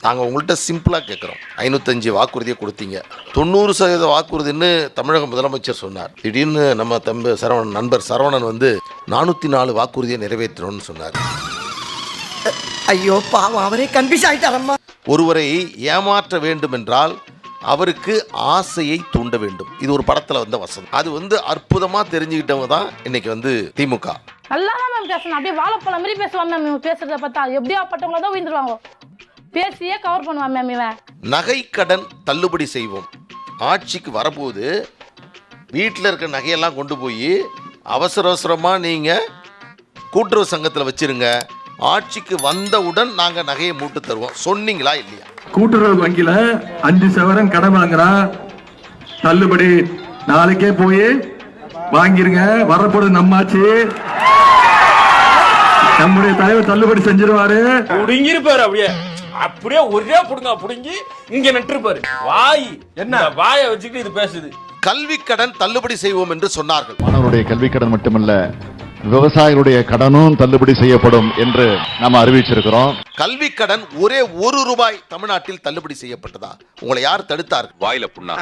நாங்கள் உங்கள்கிட்ட சிம்பிளாக கேட்குறோம். 505 வாக்குறுதியை கொடுத்தீங்க, 90% வாக்குறுதின்னு தமிழக முதலமைச்சர் சொன்னார். திடீர்னு நம்ம நண்பர் சரவணன் வந்து 404 வாக்குறுதியை நிறைவேற்றணும்னு சொன்னார். ஐயோ பாவம், அவரே கன்ஃபியூஸ் ஆகிட்டாரம்மா. ஒருவரை ஏமாற்ற வேண்டும் என்றால் அவருக்கு ஆசையை தூண்ட வேண்டும். இது ஒரு படத்தில் வந்த வசனம். அது வந்து அற்புதமாக தெரிஞ்சுக்கிட்டவங்க தான் இன்னைக்கு வந்து திமுக. நல்லா தான் மேம் பேசணும், அப்படியே வாழைப்பழம் மாதிரி பேசுவான் மேம். இவங்க பேசுறத பார்த்தா எப்படியா பட்டவங்கள தான் உயிர்ந்துருவாங்க, பேசியே கவர் பண்ணுவான் மேம். இவன் நகை கடன் தள்ளுபடி செய்வோம். ஆட்சிக்கு வரபோது வீட்டில் இருக்கிற நகையெல்லாம் கொண்டு போய் அவசரமாக நீங்கள் கூட்டுறவு சங்கத்தில் வச்சிருங்க, ஆட்சிக்கு வந்தவுடன் நாங்கள் நகையை மூட்டு தருவோம் சொன்னீங்களா இல்லையா? கூட்டுறவு வங்கியில 5 சவரன் கடன் வாங்குறா, தள்ளுபடி நாளைக்கே போய் வாங்கிருங்க, வரப்போறது நம்மாச்சு, நம்முடைய தலைவர் தள்ளுபடி செஞ்சிருவாரு. புடுங்கிருப்பாரு, அப்படியே அப்படியே ஒரே புடுங்க புடுங்கி இங்க நட்டுருப்பாரு. வாய் என்ன வாயை வச்சுக்கிட்டு இது பேசுது. கல்வி கடன் தள்ளுபடி செய்வோம் என்று சொன்னார்கள். மாணவருடைய கல்வி கடன் மட்டுமல்ல, விவசாயிகளுடைய கடனும் தள்ளுபடி செய்யப்படும் என்று நாம் அறிவிச்சிருக்கிறோம். கல்வி கடன் ஒரே ₹1 தமிழ்நாட்டில் தள்ளுபடி செய்யப்பட்டதா? உங்களை யார் தடுத்தார்கள்? வாயில புண்ணா,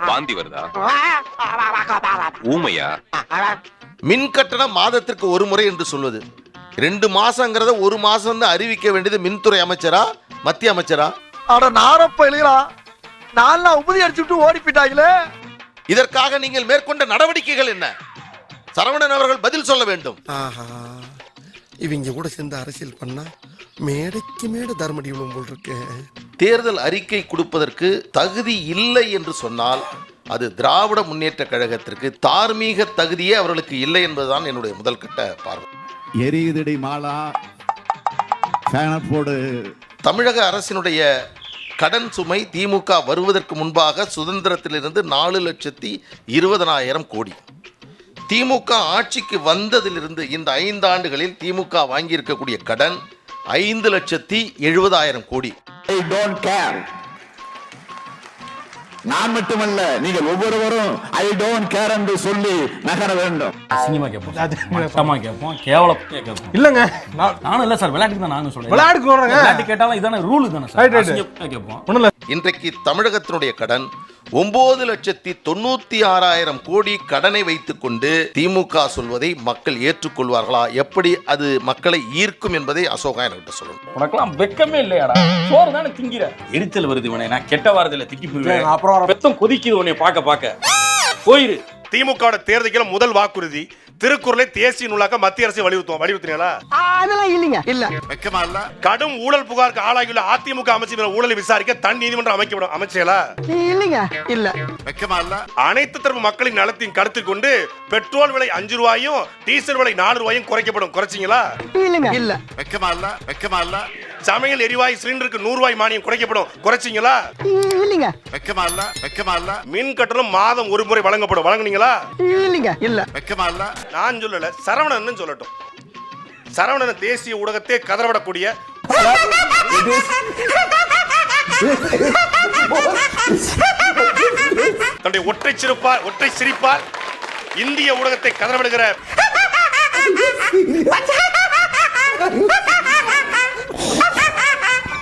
வாந்தி வருதா, ஊமையா? மின் கட்டணம் மாதத்திற்கு ஒரு முறை என்று சொல்வது 2 மாசங்கிறத 1 மாசம் அறிவிக்க வேண்டியது மின்துறை அமைச்சரா மத்திய அமைச்சரா? அட நாரப்ப இல்லையா, நான்லாம் உபதி அடிச்சுட்டு ஓடி போயிட்டாங்களே. இதற்காக நீங்கள் மேற்கொண்ட நடவடிக்கைகள் என்ன? சரவணன் அவர்கள் பதில் சொல்ல வேண்டும். இவங்க கூட சேர்ந்து அரசியல் பண்ணா மேடைக்கு மேடை தர்மடி விழும் போல் இருக்கு. தேர்தல் அறிக்கை கொடுப்பதற்கு தகுதி இல்லை என்று சொன்னால் அது திராவிட முன்னேற்ற கழகத்திற்கு தார்மீக தகுதியே அவர்களுக்கு இல்லை என்பதுதான் என்னுடைய முதல் கட்ட பார்வை. எரியுதடி மாலா போடு. தமிழக அரசினுடைய கடன் சுமை திமுக வருவதற்கு முன்பாக சுதந்திரத்திலிருந்து 4,20,000 கோடி. திமுக ஆட்சிக்கு வந்ததிலிருந்து இந்த 5 ஆண்டுகளில் திமுக வாங்கியிருக்கக்கூடிய கடன் 5,70,000 கோடி. நான் மட்டுமல்ல, நீங்கள் ஒவ்வொருவரும் ஐ டோன்ட் கேர் என்று சொல்லி நகர வேண்டும். சினிமா கேட்போம், கஷ்டமா கேட்போம், கேவலம் கேட்போம். இல்லங்க, நானும் இல்ல சார், விளையாட்டுக்கு தான் நானும் சொல்றேன். விளையாட்டு கேட்டாலும் இதான ரூல் தானே சார், கேட்போம். இன்றைக்கு தமிழகத்தினுடைய கடன் 9,96,000 கோடி கடனை வைத்துக் கொண்டு திமுக சொல்வதை மக்கள் ஏற்றுக்கொள்வார்களா? எப்படி அது மக்களை ஈர்க்கும் என்பதை அசோகா என்கிட்ட சொல்லணும். உனக்கெல்லாம் வெக்கமே இல்லையாடா? சோறு தானே திங்கிற. எரிச்சல் வருது இவனை, நான் கெட்ட வாரதில்ல திக்கி போயிருவேன். அப்புறம் பெத்தம் கொதிக்குது உன்னை பார்க்க போயிரு. திமுக தேர்தலுக்கு முதல் வாக்குறுதி திருக்குறளை தேசிய நூலாக்க மத்திய அரசு வலியுறுத்தினீங்களா? அதெல்லாம் இல்லைங்க. இல்ல வெக்கமா இல்ல? கடும் ஊழல் புகாருக்கு ஆளாகியுள்ள அதிமுக அமைச்சர் ஊழலை விசாரிக்க தன் நீதிமன்றம் அமைக்கப்படும் அமைச்சலா? இல்லைங்க. இல்ல வெக்கமா இல்ல? அனைத்து தரப்பு மக்களின் நலத்தின் கருத்தில் கொண்டு பெட்ரோல் விலை ₹5 டீசல் விலை ₹4 குறைக்கப்படும், குறைச்சிங்களா? இல்லைங்க. இல்ல வெக்கமா இல்ல? வெக்கமா இல்ல? சமையல் எரிவாயு சிலிண்டருக்கு ₹100 மானியம் குறைக்கப்படும், குறைச்சிங்களா? இல்லைங்க. வெக்கமா இல்ல? வெக்கமா இல்ல? மின் கட்டணம் மாதம் ஒரு முறை வழங்கப்படும், வழங்குனீங்களா? இல்லைங்க. இல்ல. வெக்கமா இல்ல? நான் சொல்லல, சரவணன் சொல்லட்டும். சரவணன் தேசிய ஊடகத்தை கதறவிடக்கூடிய தன்னுடைய ஒற்றை சிரிப்பால் இந்திய ஊடகத்தை கதறவிடுகிற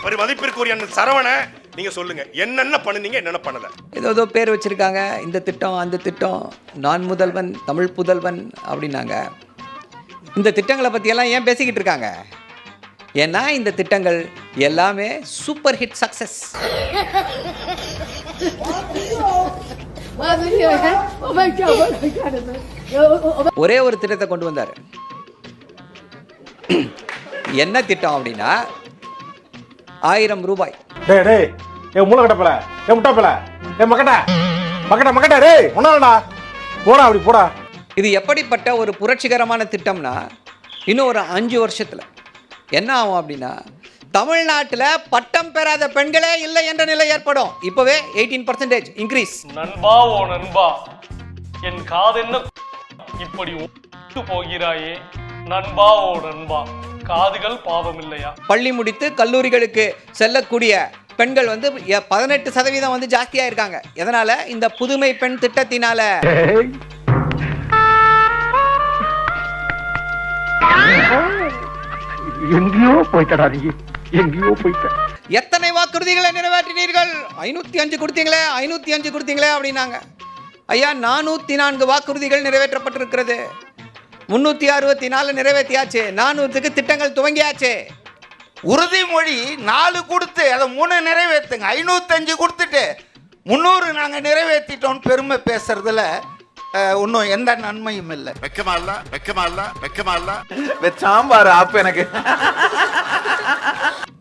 ஒரு மதிப்பிற்குரிய சரவண, நீங்க சொல்லுங்க, என்னென்ன பண்ணுனீங்க, என்னென்ன பண்ணல? ஏதோ பேர் வச்சிருக்காங்க, இந்த திட்டம் அந்த திட்டம், நான் முதல்வன் தமிழ் புதல்வன் அப்படின்னாங்க. இந்த திட்டங்களை பற்றியெல்லாம் ஏன் பேசிக்கிட்டு இருக்காங்க? ஏன்னா இந்த திட்டங்கள் எல்லாமே சூப்பர் ஹிட் சக்சஸ். ஒரே ஒரு திட்டத்தை கொண்டு வந்தார். என்ன திட்டம் அப்படின்னா ₹1000. மூலக்கட்டப்பல முட்டாப்பல மக்கட்ட டேய் ஒண்ணாடா போடா, அப்படி போடா. இது எப்படிப்பட்ட ஒரு புரட்சிகரமான திட்டம்னா, இன்னும் ஒரு 5 வருஷத்துல என்ன ஆகும் அப்படின்னா, தமிழ்நாட்டில் பட்டம் பெறாத பெண்களே இல்லை என்ற நிலை ஏற்படும். இப்பவே 18% இன்க்ரீஸ். நண்பா ஓ நண்பா, என் காதென்ன இப்படி போகிறாயே நண்பா ஓ நண்பா, காதுகள் பாவம் இல்லையா? பள்ளி முடித்து கல்லூரிகளுக்கு செல்லக்கூடிய பெண்கள் 18% ஜாஸ்தியா இருக்காங்க. எதனால? இந்த புதுமை பெண் திட்டத்தினால. எங்கேயோ போய்க்கடா நீ. எங்கேயோ போயிட்டேன். எத்தனை வாக்குறுதிகளை நிறைவேற்றினீர்கள்? 505 கொடுத்தீங்களே, 505 கொடுத்தீங்களே அப்படின்னாங்க. ஐயா, 404 வாக்குறுதிகள் நிறைவேற்றப்பட்டிருக்கிறது. 364 நிறைவேற்றியாச்சு. 400க்கு திட்டங்கள் துவங்கியாச்சு. உறுதிமொழி 4 கொடுத்து அதை 3 நிறைவேற்றுங்க. 505 கொடுத்துட்டு 300 நாங்கள் நிறைவேற்றிட்டோம் பெருமை பேசுறதுல ஒன்றும் எந்த நன்மையும் இல்லை. வெக்கமா இல்ல, வெக்கமா இல்ல, வெக்கமா இல்ல. சாம்பார் அப்ப எனக்கு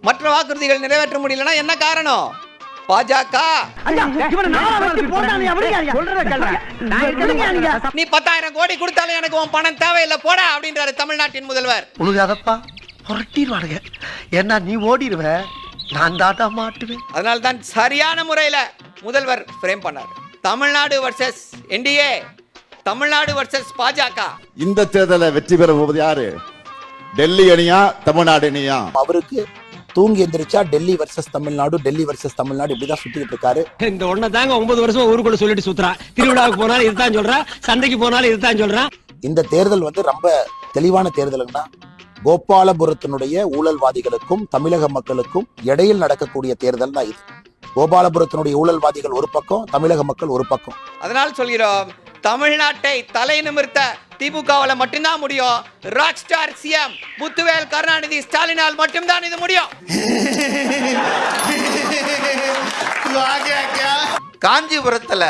மற்ற வாக்குறுதிகள் நிறைவேற்ற முடியலன்னா என்ன காரணம்? பாஜக. நீ 10,000 கோடி கொடுத்தாலும் எனக்கு உன் பணம் தேவையில்லை போடா அப்படின்றாரு தமிழ்நாட்டின் முதல்வர். உழுகாதப்பா புரட்டிடுவானுங்க. ஏன்னா நீ ஓடிடுவ, நான் தாட்டா மாட்டுவேன். அதனால தான் சரியான முறையில் முதல்வர் ஃப்ரேம் பண்ணார். Tamil Nadu versus NDA, Tamil Nadu versus பாஜக. இந்த தேர்தலை வெற்றி பெற போவது யாரு? டெல்லி அணியா, தமிழ்நாடு அணியா? அவருக்கு தூங்கி எந்திரிச்சா டெல்லி வர்சஸ் தமிழ்நாடு, டெல்லி வர்சஸ் தமிழ்நாடு இப்படிதான் சுத்திட்டு இருக்காரு. இந்த ஒண்ண தாங்க 9 வருஷமா ஊருக்குள்ள சொல்லிட்டு சுத்துறா. திருவிழாவுக்கு போனாலும் இதுதான் சொல்றா, சந்தைக்கு போனாலும் இதுதான் சொல்றா. இந்த தேர்தல் வந்து ரொம்ப தெளிவான தேர்தல்னா கோபாலபுரத்தினுடைய ஊழல்வாதிகளுக்கும் தமிழக மக்களுக்கும் இடையில் நடக்கக்கூடிய தேர்தல் தான் இது. கோபாலபுரத்தினுடைய ஊழல்வாதிகள் ஒரு பக்கம், தமிழக மக்கள் ஒரு பக்கம். அதனால் சொல்கிறோம், தமிழ்நாட்டை தலை நிமிர்த்த திமுகவால மட்டும்தான் முடியும். Rock star CM Muthuvel Karunanidhi ஸ்டாலினால் மட்டும்தான் இது முடியும். காஞ்சிபுரத்துல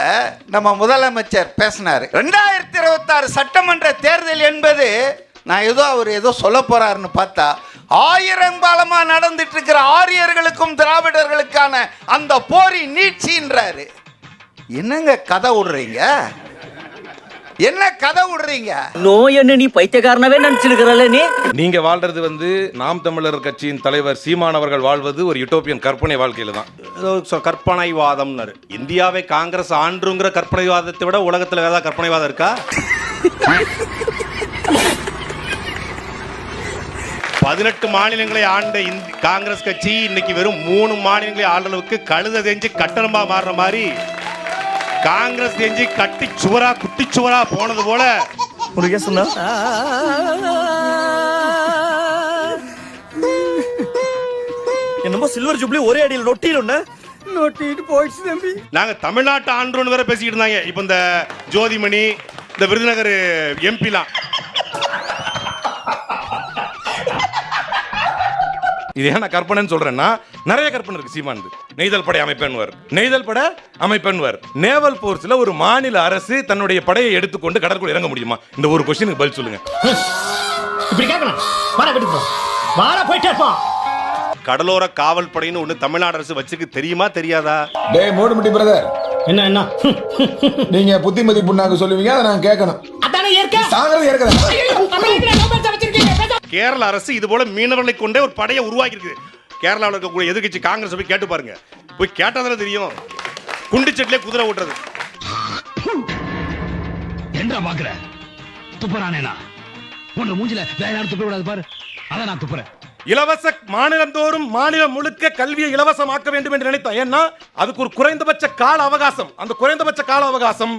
நம்ம முதலமைச்சர் பேசினாரு, 2026 சட்டமன்ற தேர்தல் என்பது நான் அவர் ஏதோ சொல்ல போறாருன்னு பார்த்தா 1000 காலமா நடந்துட்டு இருக்கிற ஆரியர்களுக்கும் திராவிடர்களுக்கான அந்த போரி நீட்சின்றாரு. என்னங்க கதை விடுறீங்க? என்ன கதை விடுறீங்க? நோய் என்ன நீ பைத்தியக்காரனவே நினைச்சிருக்கிறல்ல நீ? நீங்க வாழ்றது வந்து நாம் தமிழர் கட்சியின் தலைவர் சீமான் அவர்கள் வாழ்வது ஒரு யூட்டோப்பியன் கற்பனை வாழ்க்கையில தான். கற்பனைவாதம்னாரு. இந்தியாவை காங்கிரஸ் ஆண்டுங்கிற கற்பனைவாதத்தை விட உலகத்துல வேற கற்பனைவாதம் இருக்கா? 18 மாநிலங்களை ஆண்ட காங்கிரஸ் கட்சி இன்னைக்கு வெறும் 3 மாநிலங்களை ஆண்ட அளவுக்கு கழுத செஞ்சு கட்டணமா மாறுற மாதிரி காங்கிரஸ் செஞ்சு கட்டி சுவரா குட்டி சுவரா போனது போல என்னமோ சில்வர் ஜூப்ளி ஒரே அடியில் நொட்டிட்டு போயிடுச்சு தம்பி. நாங்க தமிழ்நாட்டு ஆண்டோன்னு வேற பேசிக்கிட்டு இருந்தாங்க. இப்ப இந்த ஜோதிமணி, இந்த விருதுநகர் எம்பிலாம் இது ஏன் கற்பனைன்னு சொல்றேன்னா, நிறைய கற்பனை இருக்கு. சீமான் நெய்தல் படை அமைப்பென்வர், நெய்தல் படை அமைப்பென்வர். நேவல் போர்ஸ்ல ஒரு மாநில அரசு தன்னுடைய படையை எடுத்துக்கொண்டு கடற்குள் இறங்க முடியுமா? இந்த ஒரு கொஸ்டினுக்கு பதில் சொல்லுங்க. இப்படி கேட்கணும். வாடா வீட்டுக்கு போ. வாடா போயிட்டே போ. கடலோர காவல் படைன்னு ஒண்ணு தமிழ்நாடு அரசு வச்சுக்கு தெரியுமா தெரியாதா? டேய் மூடுமுட்டி பிரதர், என்ன நீங்க புத்திமதி புண்ணாக்கு சொல்லுவீங்க, அதை நான் கேட்கணும். அதானே ஏற்க சாகறது ஏற்கனவே கேரள அரசு இது போல மீனவர்களை கொண்டே ஒரு படையை உருவாக்கி இருக்கு. கேரளாவில் இருக்கக்கூடிய எதிர்கட்சி காங்கிரஸ் போய் கேட்டு பாருங்க. போய் கேட்டாதானே தெரியும். குண்டிச்சட்டிலே குதிரை ஓட்டுறது. என்ன பாக்குற? துப்புறானேனா உன்ன மூஞ்சில வேற யாரும் துப்ப விடாது பாரு. அத நான் துப்புறேன். இலவச மாநிலந்தோறும் மாநிலம் முழுக்க கல்வியை இலவசமாக்க வேண்டும் என்று நினைத்தோம். ஏன்னா அதுக்கு ஒரு குறைந்தபட்ச கால அவகாசம். அந்த குறைந்தபட்ச கால அவகாசம்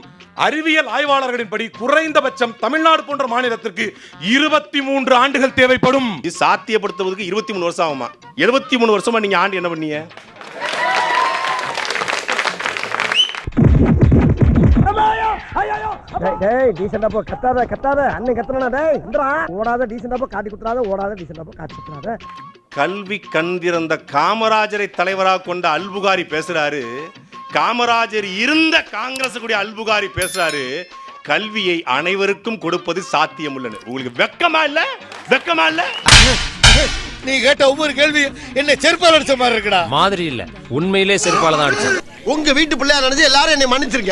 அறிவியல் ஆய்வாளர்களின் படி குறைந்தபட்சம் தமிழ்நாடு போன்ற மாநிலத்திற்கு 23 ஆண்டுகள் தேவைப்படும். இது சாத்தியப்படுத்துவதற்கு 23 வருஷம் ஆகுமா? 73 வருஷமா நீங்க ஆண்டு என்ன பண்ணீங்க? டேய் டீசன்ட்டா போ. கத்தாத அண்ணன் கத்தறனா. டேய் இந்தடா ஓடாத டீசன்ட்டா போ. காட்டி குத்துறாத. ஓடாத டீசன்ட்டா போ. காட்டி குத்துறாத. கல்வி கண் திறந்த காமராஜரை தலைவராக கொண்ட அல்புகாரி பேசுறாரு. காமராஜர் இருந்த காங்கிரஸ் கூடிய அல்புகாரி பேசுறாரு, கல்வியை அனைவருக்கும் கொடுப்பது சாத்தியம் உள்ளது. உங்களுக்கு வெக்கமா இல்ல? வெக்கமா இல்ல? நீ கேட்ட ஒவ்வொரு கேள்வி என்ன செருப்பால அடிச்ச மாதிரி இருக்குடா. மாதிரி இல்ல, உண்மையிலே செருப்பால தான் அடிச்சேன். உங்க வீட்டு பிள்ளையா நினைச்சு எல்லாரும் என்னை மன்னிச்சிருங்க.